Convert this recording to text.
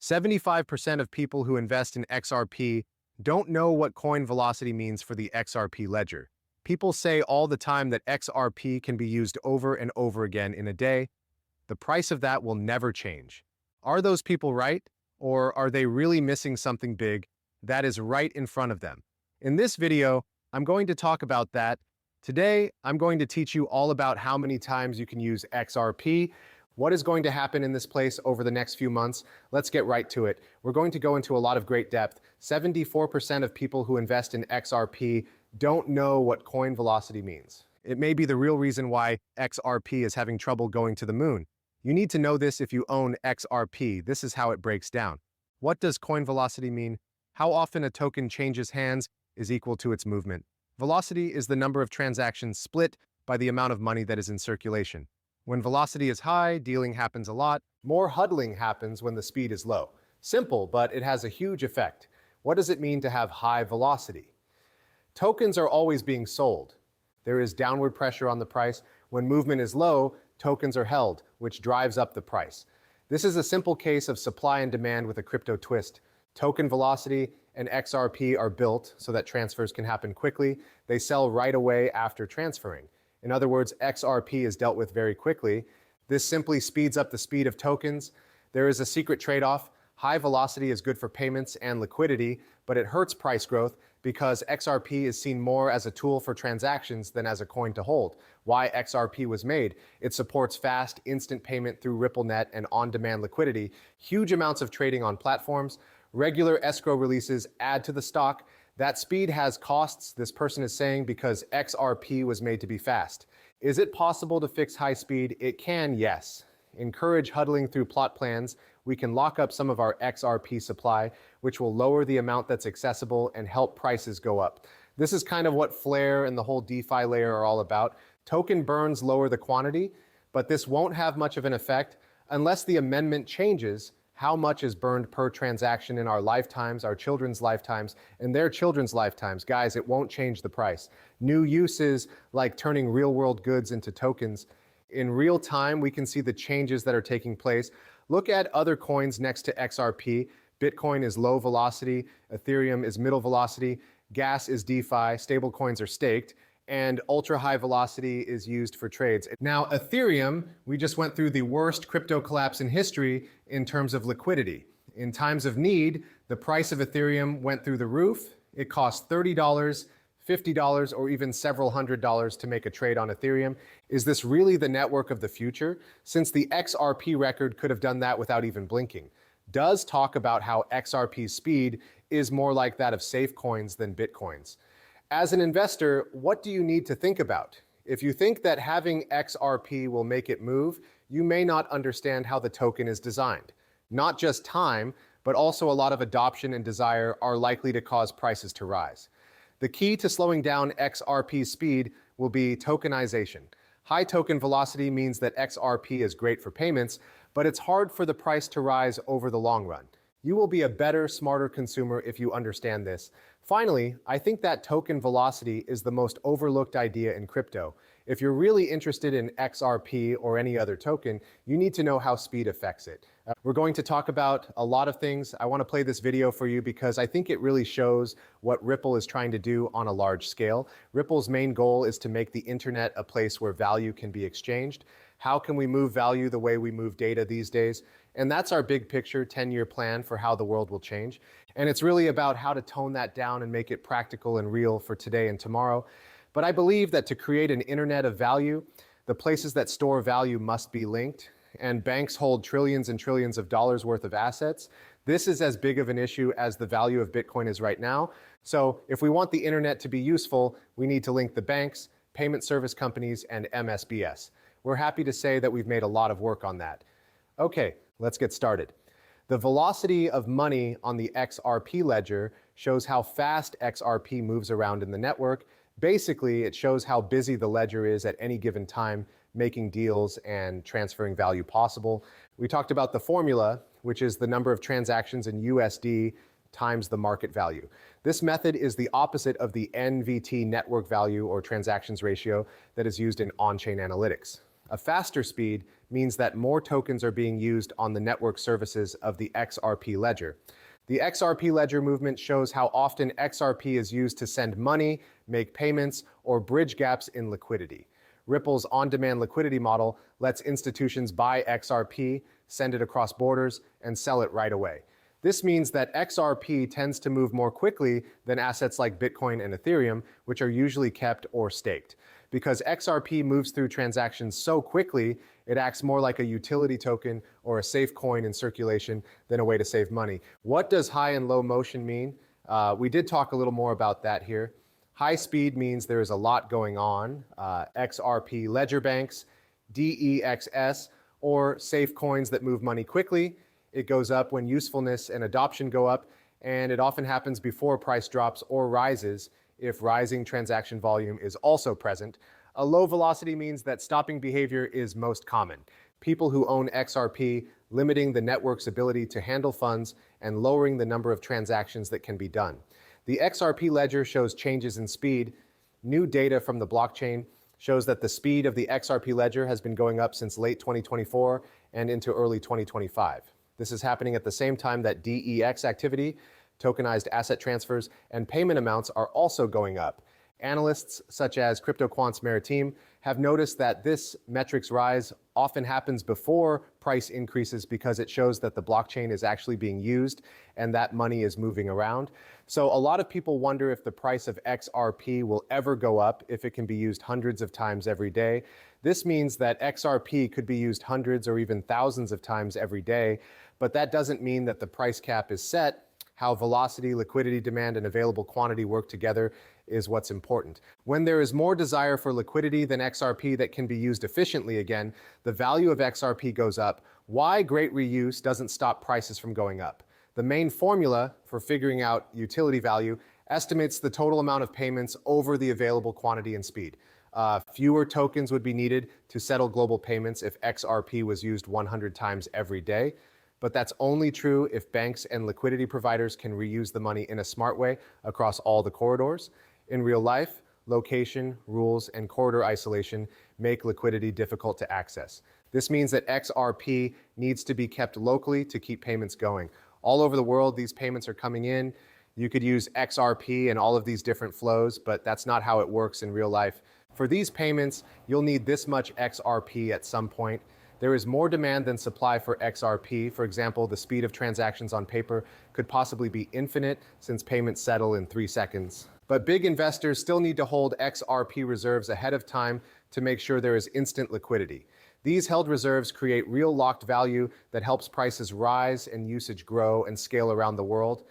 75% of people who invest in XRP don't know what coin velocity means for the XRP ledger. People say all the time that XRP can be used over and over again in a day. The price of that will never change. Are those people right? Or are they really missing something big that is right in front of them? In this video, I'm going to talk about that. Today, I'm going to teach you all about how many times you can use XRP, what is going to happen in this place over the next few months. Let's get right to it. We're going to go into a lot of great depth. 74% of people who invest in XRP don't know what coin velocity means. It may be the real reason why XRP is having trouble going to the moon. You need to know this if you own XRP. This is how it breaks down. What does coin velocity mean? How often a token changes hands is equal to its movement. Velocity is the number of transactions split by the amount of money that is in circulation. When velocity is high, dealing happens a lot. More huddling happens when the speed is low. Simple, but it has a huge effect. What does it mean to have high velocity? Tokens are always being sold. There is downward pressure on the price. When movement is low, tokens are held, which drives up the price. This is a simple case of supply and demand with a crypto twist. Token velocity and XRP are built so that transfers can happen quickly. They sell right away after transferring. In other words, XRP is dealt with very quickly. This simply speeds up the speed of tokens. There is a secret trade-off. High velocity is good for payments and liquidity, but it hurts price growth because XRP is seen more as a tool for transactions than as a coin to hold. Why XRP was made. It supports fast, instant payment through RippleNet and on-demand liquidity, huge amounts of trading on platforms. Regular escrow releases add to the stock. That speed has costs, this person is saying, because XRP was made to be fast. Is it possible to fix high speed? It can, yes. Encourage huddling through plot plans. We can lock up some of our XRP supply, which will lower the amount that's accessible and help prices go up. This is kind of what Flare and the whole DeFi layer are all about. Token burns lower the quantity, but this won't have much of an effect unless the amendment changes how much is burned per transaction in our lifetimes, our children's lifetimes, and their children's lifetimes. Guys, it won't change the price. New uses like turning real-world goods into tokens. In real time, we can see the changes that are taking place. Look at other coins next to XRP. Bitcoin is low velocity, Ethereum is middle velocity, gas is DeFi, stablecoins are staked, and ultra-high velocity is used for trades. Now, Ethereum, we just went through the worst crypto collapse in history in terms of liquidity. In times of need, the price of Ethereum went through the roof. It cost $30, $50, or even several $100s to make a trade on Ethereum. Is this really the network of the future? Since the XRP record could have done that without even blinking. Does talk about how XRP's speed is more like that of safe coins than Bitcoins. As an investor, what do you need to think about? If you think that having XRP will make it move, you may not understand how the token is designed. Not just time, but also a lot of adoption and desire are likely to cause prices to rise. The key to slowing down XRP's speed will be tokenization. High token velocity means that XRP is great for payments, but it's hard for the price to rise over the long run. You will be a better, smarter consumer if you understand this. Finally, I think that token velocity is the most overlooked idea in crypto. If you're really interested in XRP or any other token, you need to know how speed affects it. We're going to talk about a lot of things. I want to play this video for you because I think it really shows what Ripple is trying to do on a large scale. Ripple's main goal is to make the internet a place where value can be exchanged. How can we move value the way we move data these days? And that's our big picture 10-year plan for how the world will change. And it's really about how to tone that down and make it practical and real for today and tomorrow. But I believe that to create an internet of value, the places that store value must be linked, and banks hold trillions and trillions of dollars worth of assets. This is as big of an issue as the value of Bitcoin is right now. So if we want the internet to be useful, we need to link the banks, payment service companies, and MSBS. We're happy to say that we've made a lot of work on that. Okay, let's get started. The velocity of money on the XRP ledger shows how fast XRP moves around in the network. Basically, it shows how busy the ledger is at any given time, making deals and transferring value possible. We talked about the formula, which is the number of transactions in USD times the market value. This method is the opposite of the NVT network value or transactions ratio that is used in on-chain analytics. A faster speed means that more tokens are being used on the network services of the XRP ledger. The XRP ledger movement shows how often XRP is used to send money, make payments, or bridge gaps in liquidity. Ripple's on-demand liquidity model lets institutions buy XRP, send it across borders, and sell it right away. This means that XRP tends to move more quickly than assets like Bitcoin and Ethereum, which are usually kept or staked. Because XRP moves through transactions so quickly, it acts more like a utility token or a safe coin in circulation than a way to save money. What does high and low motion mean? We did talk a little more about that here. High speed means there is a lot going on. XRP ledger banks, DEXs, or safe coins that move money quickly. It goes up when usefulness and adoption go up, and it often happens before price drops or rises if rising transaction volume is also present. A low velocity means that stopping behavior is most common. People who own XRP limiting the network's ability to handle funds and lowering the number of transactions that can be done. The XRP ledger shows changes in speed. New data from the blockchain shows that the speed of the XRP ledger has been going up since late 2024 and into early 2025. This is happening at the same time that DEX activity, tokenized asset transfers, and payment amounts are also going up. Analysts such as CryptoQuant's Maritime have noticed that this metric's rise often happens before price increases because it shows that the blockchain is actually being used and that money is moving around. So a lot of people wonder if the price of XRP will ever go up if it can be used hundreds of times every day. This means that XRP could be used hundreds or even thousands of times every day, but that doesn't mean that the price cap is set. How velocity, liquidity demand, and available quantity work together is what's important. When there is more desire for liquidity than XRP that can be used efficiently again, the value of XRP goes up. Why great reuse doesn't stop prices from going up? The main formula for figuring out utility value estimates the total amount of payments over the available quantity and speed. Fewer tokens would be needed to settle global payments if XRP was used 100 times every day. But that's only true if banks and liquidity providers can reuse the money in a smart way across all the corridors. In real life, location, rules, and corridor isolation make liquidity difficult to access. This means that XRP needs to be kept locally to keep payments going. All over the world, these payments are coming in. You could use XRP in all of these different flows, but that's not how it works in real life. For these payments, you'll need this much XRP at some point. There is more demand than supply for XRP. For example, the speed of transactions on paper could possibly be infinite since payments settle in 3 seconds. But big investors still need to hold XRP reserves ahead of time to make sure there is instant liquidity. These held reserves create real locked value that helps prices rise and usage grow and scale around the world.